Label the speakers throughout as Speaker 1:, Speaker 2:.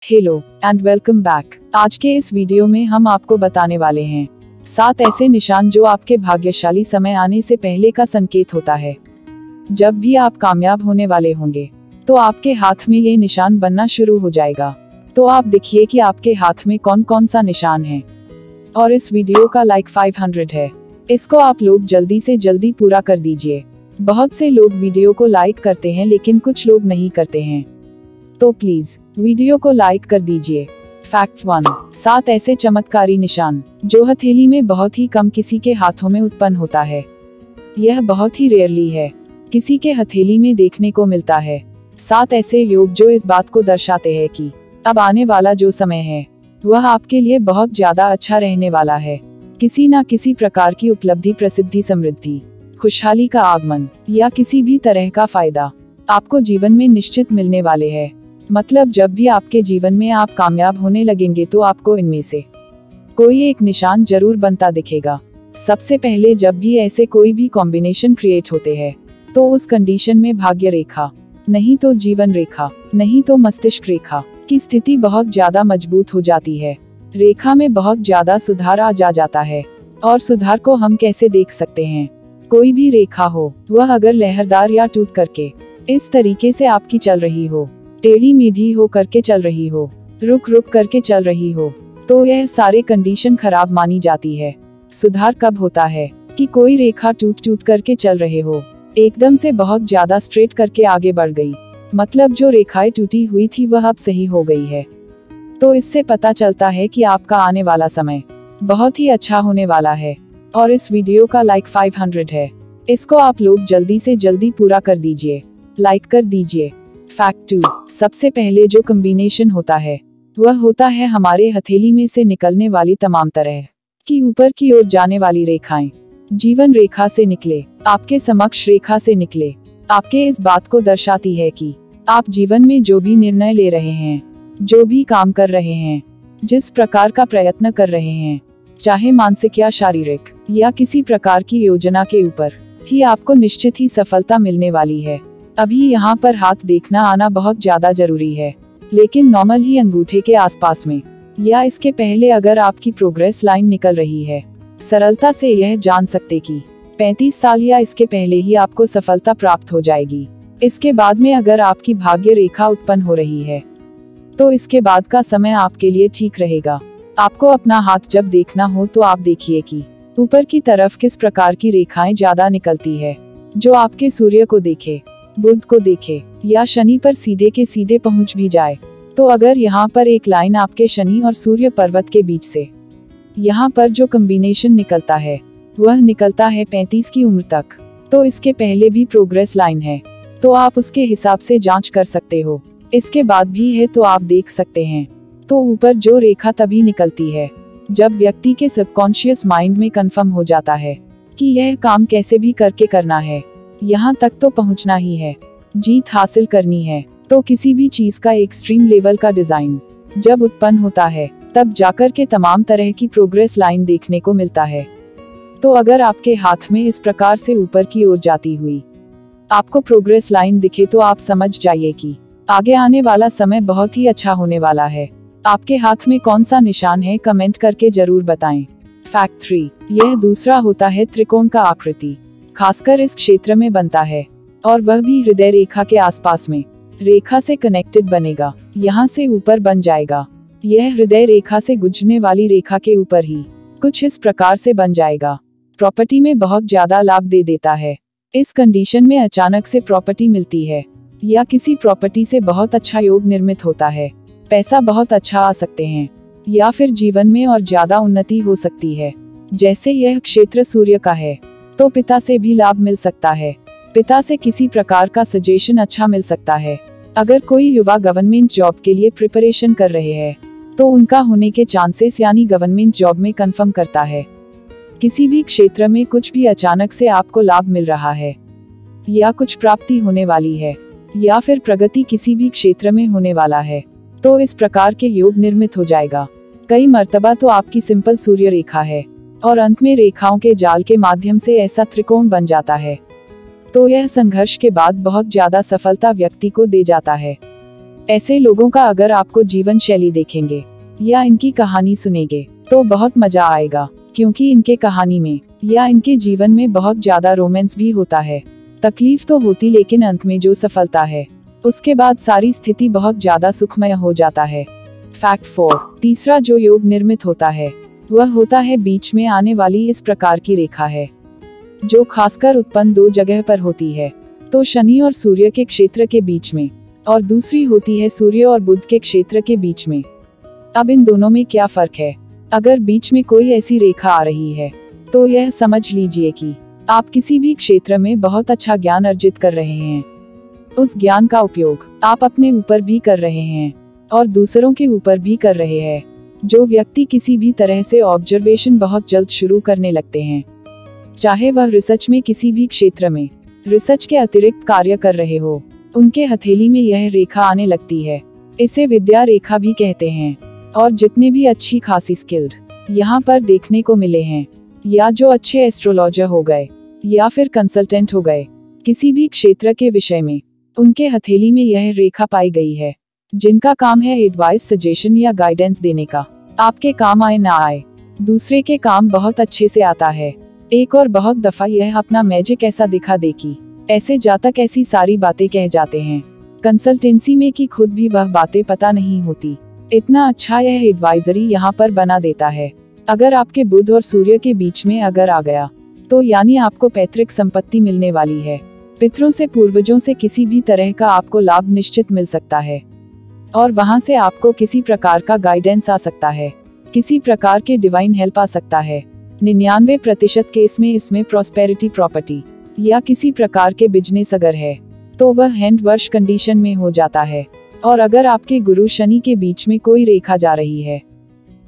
Speaker 1: Hello and welcome back. आज के इस वीडियो में हम आपको बताने वाले हैं 7 ऐसे निशान जो आपके भाग्यशाली समय आने से पहले का संकेत होता है। जब भी आप कामयाब होने वाले होंगे तो आपके हाथ में ये निशान बनना शुरू हो जाएगा। तो आप देखिए कि आपके हाथ में कौन कौन सा निशान है। और इस वीडियो का लाइक 500 है, इसको आप लोग जल्दी से जल्दी पूरा कर दीजिए। बहुत से लोग वीडियो को लाइक करते हैं लेकिन कुछ लोग नहीं करते हैं, तो प्लीज वीडियो को लाइक कर दीजिए। फैक्ट 1, 7 ऐसे चमत्कारी निशान जो हथेली में बहुत ही कम किसी के हाथों में उत्पन्न होता है। यह बहुत ही रेयरली है, किसी के हथेली में देखने को मिलता है। 7 ऐसे योग जो इस बात को दर्शाते हैं कि अब आने वाला जो समय है वह आपके लिए बहुत ज्यादा अच्छा रहने वाला है। किसी न किसी प्रकार की उपलब्धि, प्रसिद्धि, समृद्धि, खुशहाली का आगमन या किसी भी तरह का फायदा आपको जीवन में निश्चित मिलने वाले हैं। मतलब जब भी आपके जीवन में आप कामयाब होने लगेंगे तो आपको इनमें से कोई एक निशान जरूर बनता दिखेगा। सबसे पहले जब भी ऐसे कोई भी कॉम्बिनेशन क्रिएट होते हैं तो उस कंडीशन में भाग्य रेखा, नहीं तो जीवन रेखा, नहीं तो मस्तिष्क रेखा की स्थिति बहुत ज्यादा मजबूत हो जाती है। रेखा में बहुत ज्यादा सुधार आ जाता है। और सुधार को हम कैसे देख सकते हैं? कोई भी रेखा हो वह अगर लहरदार या टूट करके इस तरीके से आपकी चल रही हो, टेढ़ी मेढ़ी हो करके चल रही हो, रुक रुक करके चल रही हो, तो यह सारे कंडीशन खराब मानी जाती है। सुधार कब होता है कि कोई रेखा टूट टूट करके चल रहे हो, एकदम से बहुत ज्यादा स्ट्रेट करके आगे बढ़ गई, मतलब जो रेखाएं टूटी हुई थी वह अब सही हो गई है। तो इससे पता चलता है कि आपका आने वाला समय बहुत ही अच्छा होने वाला है। और इस वीडियो का लाइक 500 है, इसको आप लोग जल्दी से जल्दी पूरा कर दीजिए, लाइक कर दीजिए। फैक्ट 2, सबसे पहले जो कॉम्बिनेशन होता है वह होता है हमारे हथेली में से निकलने वाली तमाम तरह की ऊपर की ओर जाने वाली रेखाएं। जीवन रेखा से निकले, आपके समक्ष रेखा से निकले, आपके इस बात को दर्शाती है कि आप जीवन में जो भी निर्णय ले रहे हैं, जो भी काम कर रहे हैं, जिस प्रकार का प्रयत्न कर रहे हैं, चाहे मानसिक या शारीरिक या किसी प्रकार की योजना के ऊपर ही आपको निश्चित ही सफलता मिलने वाली है। अभी यहाँ पर हाथ देखना आना बहुत ज्यादा जरूरी है, लेकिन नॉर्मल ही अंगूठे के आसपास में या इसके पहले अगर आपकी प्रोग्रेस लाइन निकल रही है, सरलता से यह जान सकते कि 35 साल या इसके पहले ही आपको सफलता प्राप्त हो जाएगी। इसके बाद में अगर आपकी भाग्य रेखा उत्पन्न हो रही है तो इसके बाद का समय आपके लिए ठीक रहेगा। आपको अपना हाथ जब देखना हो तो आप देखिए कि ऊपर की तरफ किस प्रकार की रेखाएं ज्यादा निकलती है, जो आपके सूर्य को देखे, बुध को देखे या शनि पर सीधे के सीधे पहुंच भी जाए। तो अगर यहाँ पर एक लाइन आपके शनि और सूर्य पर्वत के बीच से यहाँ पर जो कॉम्बिनेशन निकलता है वह निकलता है 35 की उम्र तक, तो इसके पहले भी प्रोग्रेस लाइन है, तो आप उसके हिसाब से जांच कर सकते हो। इसके बाद भी है तो आप देख सकते हैं। तो ऊपर जो रेखा तभी निकलती है जब व्यक्ति के सबकॉन्शियस माइंड में कंफर्म हो जाता है कि यह काम कैसे भी करके करना है, यहाँ तक तो पहुँचना ही है, जीत हासिल करनी है। तो किसी भी चीज का एक्सट्रीम लेवल का डिजाइन जब उत्पन्न होता है तब जाकर के तमाम तरह की प्रोग्रेस लाइन देखने को मिलता है। तो अगर आपके हाथ में इस प्रकार से ऊपर की ओर जाती हुई आपको प्रोग्रेस लाइन दिखे तो आप समझ जाइए कि आगे आने वाला समय बहुत ही अच्छा होने वाला है। आपके हाथ में कौन सा निशान है कमेंट करके जरूर बताएं। फैक्ट 3, यह दूसरा होता है त्रिकोण का आकृति, खासकर इस क्षेत्र में बनता है और वह भी हृदय रेखा के आसपास में रेखा से कनेक्टेड बनेगा, यहाँ से ऊपर बन जाएगा। यह हृदय रेखा से गुजरने वाली रेखा के ऊपर ही कुछ इस प्रकार से बन जाएगा। प्रॉपर्टी में बहुत ज्यादा लाभ दे देता है। इस कंडीशन में अचानक से प्रॉपर्टी मिलती है या किसी प्रॉपर्टी से बहुत अच्छा योग निर्मित होता है, पैसा बहुत अच्छा आ सकते हैं या फिर जीवन में और ज्यादा उन्नति हो सकती है। जैसे यह क्षेत्र सूर्य का है तो पिता से भी लाभ मिल सकता है, पिता से किसी प्रकार का सजेशन अच्छा मिल सकता है। अगर कोई युवा गवर्नमेंट जॉब के लिए प्रिपरेशन कर रहे हैं तो उनका होने के चांसेस यानी गवर्नमेंट जॉब में कंफर्म करता है। किसी भी क्षेत्र में कुछ भी अचानक से आपको लाभ मिल रहा है या कुछ प्राप्ति होने वाली है या फिर प्रगति किसी भी क्षेत्र में होने वाला है, तो इस प्रकार के योग निर्मित हो जाएगा। कई मर्तबा तो आपकी सिंपल सूर्य रेखा है और अंत में रेखाओं के जाल के माध्यम से ऐसा त्रिकोण बन जाता है, तो यह संघर्ष के बाद बहुत ज्यादा सफलता व्यक्ति को दे जाता है। ऐसे लोगों का अगर आपको जीवन शैली देखेंगे या इनकी कहानी सुनेंगे तो बहुत मजा आएगा, क्योंकि इनके कहानी में या इनके जीवन में बहुत ज्यादा रोमांस भी होता है। तकलीफ तो होती, लेकिन अंत में जो सफलता है उसके बाद सारी स्थिति बहुत ज्यादा सुखमय हो जाता है। फैक्ट 4। तीसरा जो योग निर्मित होता है वह होता है बीच में आने वाली इस प्रकार की रेखा है, जो खासकर उत्पन्न दो जगह पर होती है, तो शनि और सूर्य के क्षेत्र के बीच में, और दूसरी होती है सूर्य और बुध के क्षेत्र के बीच में। अब इन दोनों में क्या फर्क है? अगर बीच में कोई ऐसी रेखा आ रही है तो यह समझ लीजिए कि आप किसी भी क्षेत्र में बहुत अच्छा ज्ञान अर्जित कर रहे हैं। उस ज्ञान का उपयोग आप अपने ऊपर भी कर रहे हैं और दूसरों के ऊपर भी कर रहे हैं। जो व्यक्ति किसी भी तरह से ऑब्जर्वेशन बहुत जल्द शुरू करने लगते हैं, चाहे वह रिसर्च में किसी भी क्षेत्र में रिसर्च के अतिरिक्त कार्य कर रहे हो, उनके हथेली में यह रेखा आने लगती है। इसे विद्या रेखा भी कहते हैं। और जितने भी अच्छी खासी स्किल्ड यहाँ पर देखने को मिले हैं, या जो अच्छे एस्ट्रोलॉजर हो गए या फिर कंसल्टेंट हो गए किसी भी क्षेत्र के विषय में, उनके हथेली में यह रेखा पाई गई है, जिनका काम है एडवाइस, सजेशन या गाइडेंस देने का। आपके काम आए ना आए, दूसरे के काम बहुत अच्छे से आता है। एक और बहुत दफा यह अपना मैजिक ऐसा दिखा दे कि ऐसे जातक ऐसी सारी बातें कह जाते हैं कंसल्टेंसी में कि खुद भी वह बातें पता नहीं होती। इतना अच्छा यह एडवाइजरी यहाँ पर बना देता है। अगर आपके बुध और सूर्य के बीच में अगर आ गया तो यानी आपको पैतृक संपत्ति मिलने वाली है। पितरों से, पूर्वजों से किसी भी तरह का आपको लाभ निश्चित मिल सकता है, और वहां से आपको किसी प्रकार का गाइडेंस आ सकता है, किसी प्रकार के डिवाइन हेल्प आ सकता है। 99% केस में इसमें प्रॉस्पेरिटी, प्रॉपर्टी या किसी प्रकार के बिजनेस अगर है तो वह हैंड वर्ष कंडीशन में हो जाता है। और अगर आपके गुरु शनि के बीच में कोई रेखा जा रही है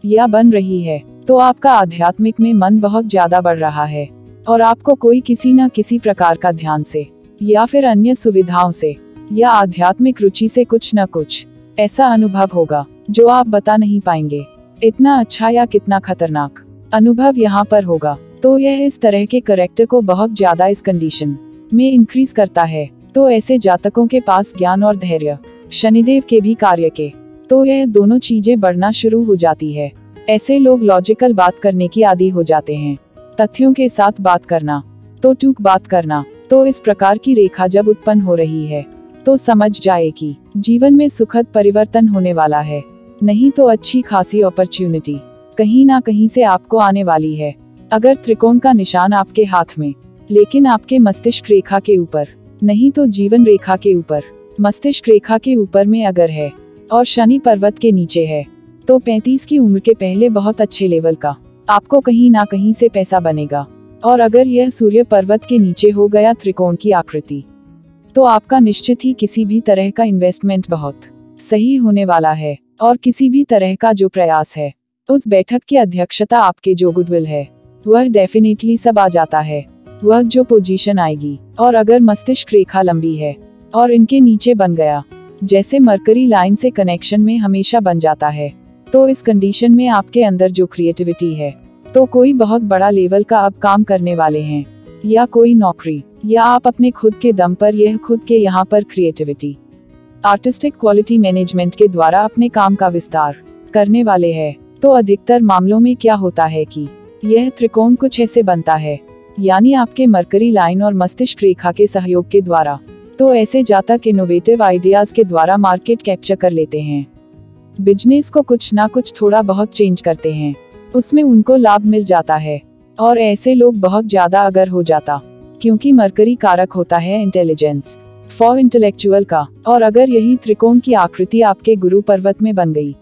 Speaker 1: या बन रही है तो आपका आध्यात्मिक में मन बहुत ज्यादा बढ़ रहा है, और आपको कोई किसी न किसी प्रकार का ध्यान से या फिर अन्य सुविधाओं से या आध्यात्मिक रुचि से कुछ न कुछ ऐसा अनुभव होगा जो आप बता नहीं पाएंगे। इतना अच्छा या कितना खतरनाक अनुभव यहाँ पर होगा। तो यह इस तरह के करेक्टर को बहुत ज्यादा इस कंडीशन में इंक्रीज करता है। तो ऐसे जातकों के पास ज्ञान और धैर्य, शनिदेव के भी कार्य के, तो यह दोनों चीजें बढ़ना शुरू हो जाती है। ऐसे लोग लॉजिकल बात करने की आदी हो जाते हैं, तथ्यों के साथ बात करना, तो टूक बात करना। तो इस प्रकार की रेखा जब उत्पन्न हो रही है तो समझ जाए कि जीवन में सुखद परिवर्तन होने वाला है, नहीं तो अच्छी खासी अपॉर्चुनिटी कहीं ना कहीं से आपको आने वाली है। अगर त्रिकोण का निशान आपके हाथ में, लेकिन आपके मस्तिष्क रेखा के ऊपर नहीं तो जीवन रेखा के ऊपर, मस्तिष्क रेखा के ऊपर में अगर है और शनि पर्वत के नीचे है, तो 35 की उम्र के पहले बहुत अच्छे लेवल का आपको कहीं ना कहीं से पैसा बनेगा। और अगर यह सूर्य पर्वत के नीचे हो गया त्रिकोण की आकृति, तो आपका निश्चित ही किसी भी तरह का इन्वेस्टमेंट बहुत सही होने वाला है। और किसी भी तरह का जो प्रयास है, उस बैठक की अध्यक्षता आपके जो गुडविल है वह डेफिनेटली सब आ जाता है। वह जो पोजीशन आएगी, और अगर मस्तिष्क रेखा लंबी है और इनके नीचे बन गया, जैसे मरकरी लाइन से कनेक्शन में हमेशा बन जाता है, तो इस कंडीशन में आपके अंदर जो क्रिएटिविटी है, तो कोई बहुत बड़ा लेवल का अब काम करने वाले हैं, या कोई नौकरी, या आप अपने खुद के दम पर यह खुद के यहाँ पर क्रिएटिविटी, आर्टिस्टिक क्वालिटी मैनेजमेंट के द्वारा अपने काम का विस्तार करने वाले हैं। तो अधिकतर मामलों में क्या होता है कि यह त्रिकोण कुछ ऐसे बनता है, यानी आपके मरकरी लाइन और मस्तिष्क रेखा के सहयोग के द्वारा। तो ऐसे जातक इनोवेटिव आइडियाज के द्वारा मार्केट कैप्चर कर लेते हैं, बिजनेस को कुछ ना कुछ थोड़ा बहुत चेंज करते हैं, उसमें उनको लाभ मिल जाता है। और ऐसे लोग बहुत ज्यादा अगर हो जाता, क्योंकि मरकरी कारक होता है इंटेलिजेंस फॉर इंटेलेक्चुअल का, और अगर यही त्रिकोण की आकृति आपके गुरु पर्वत में बन गई,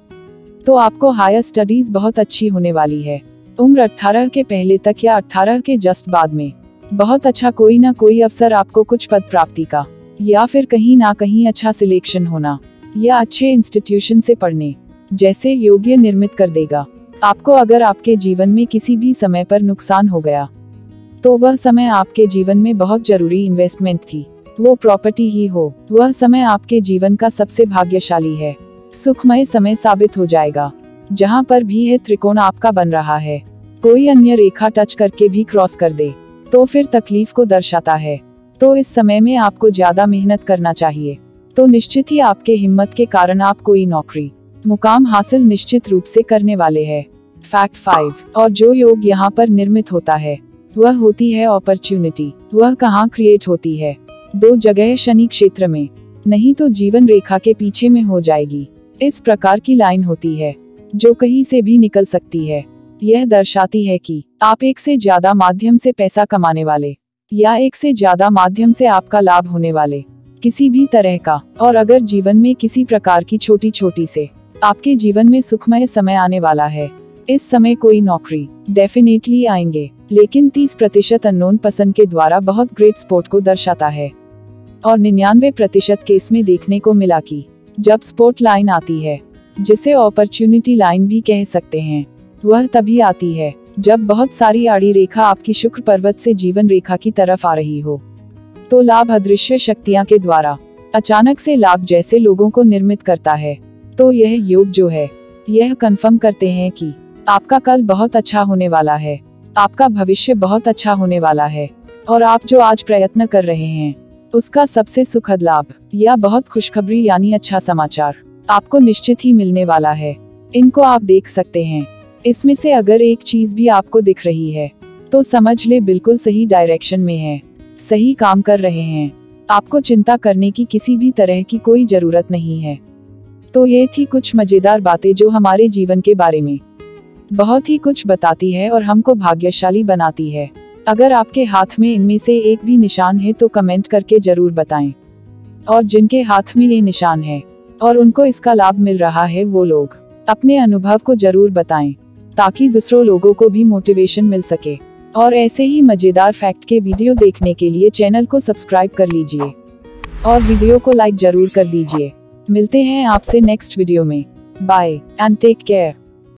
Speaker 1: तो आपको हायर स्टडीज बहुत अच्छी होने वाली है। उम्र 18 के पहले तक या 18 के जस्ट बाद में बहुत अच्छा कोई ना कोई अवसर आपको कुछ पद प्राप्ति का, या फिर कहीं ना कहीं अच्छा सिलेक्शन होना, या अच्छे इंस्टीट्यूशन से पढ़ने जैसे योग्य निर्मित कर देगा आपको। अगर आपके जीवन में किसी भी समय पर नुकसान हो गया, तो वह समय आपके जीवन में बहुत जरूरी इन्वेस्टमेंट थी, वो प्रॉपर्टी ही हो, वह समय आपके जीवन का सबसे भाग्यशाली है, सुखमय समय साबित हो जाएगा। जहाँ पर भी है त्रिकोण आपका बन रहा है, कोई अन्य रेखा टच करके भी क्रॉस कर दे तो फिर तकलीफ को दर्शाता है। तो इस समय में आपको ज्यादा मेहनत करना चाहिए, तो निश्चित ही आपके हिम्मत के कारण आप कोई नौकरी मुकाम हासिल निश्चित रूप से करने वाले हैं। फैक्ट 5, और जो योग यहाँ पर निर्मित होता है वह होती है अपॉर्चुनिटी। वह कहाँ क्रिएट होती है? 2 जगह, शनि क्षेत्र में, नहीं तो जीवन रेखा के पीछे में हो जाएगी। इस प्रकार की लाइन होती है जो कहीं से भी निकल सकती है। यह दर्शाती है कि आप एक से ज्यादा माध्यम से पैसा कमाने वाले या एक से ज्यादा माध्यम से आपका लाभ होने वाले किसी भी तरह का। और अगर जीवन में किसी प्रकार की छोटी छोटी से आपके जीवन में सुखमय समय आने वाला है, इस समय कोई नौकरी डेफिनेटली आएंगे, लेकिन 30% अननोन पसंद के द्वारा बहुत ग्रेट स्पोर्ट को दर्शाता है। और 99% केस में देखने को मिला कि जब स्पोर्ट लाइन आती है, जिसे अपॉर्चुनिटी लाइन भी कह सकते हैं, वह तभी आती है जब बहुत सारी आड़ी रेखा आपकी शुक्र पर्वत से जीवन रेखा की तरफ आ रही हो। तो लाभ अदृश्य शक्तियां के द्वारा अचानक से लाभ जैसे लोगों को निर्मित करता है। तो यह योग जो है, यह कंफर्म करते हैं कि आपका कल बहुत अच्छा होने वाला है, आपका भविष्य बहुत अच्छा होने वाला है, और आप जो आज प्रयत्न कर रहे हैं उसका सबसे सुखद लाभ या बहुत खुशखबरी यानी अच्छा समाचार आपको निश्चित ही मिलने वाला है। इनको आप देख सकते हैं। इसमें से अगर एक चीज भी आपको दिख रही है तो समझ ले बिल्कुल सही डायरेक्शन में है, सही काम कर रहे हैं। आपको चिंता करने की किसी भी तरह की कोई जरूरत नहीं है। तो ये थी कुछ मजेदार बातें जो हमारे जीवन के बारे में बहुत ही कुछ बताती है और हमको भाग्यशाली बनाती है। अगर आपके हाथ में इनमें से एक भी निशान है तो कमेंट करके जरूर बताएं। और जिनके हाथ में ये निशान है और उनको इसका लाभ मिल रहा है, वो लोग अपने अनुभव को जरूर बताएं, ताकि दूसरों लोगों को भी मोटिवेशन मिल सके। और ऐसे ही मजेदार फैक्ट के वीडियो देखने के लिए चैनल को सब्सक्राइब कर लीजिए और वीडियो को लाइक जरूर कर दीजिए। मिलते हैं आपसे नेक्स्ट वीडियो में। Bye and take care.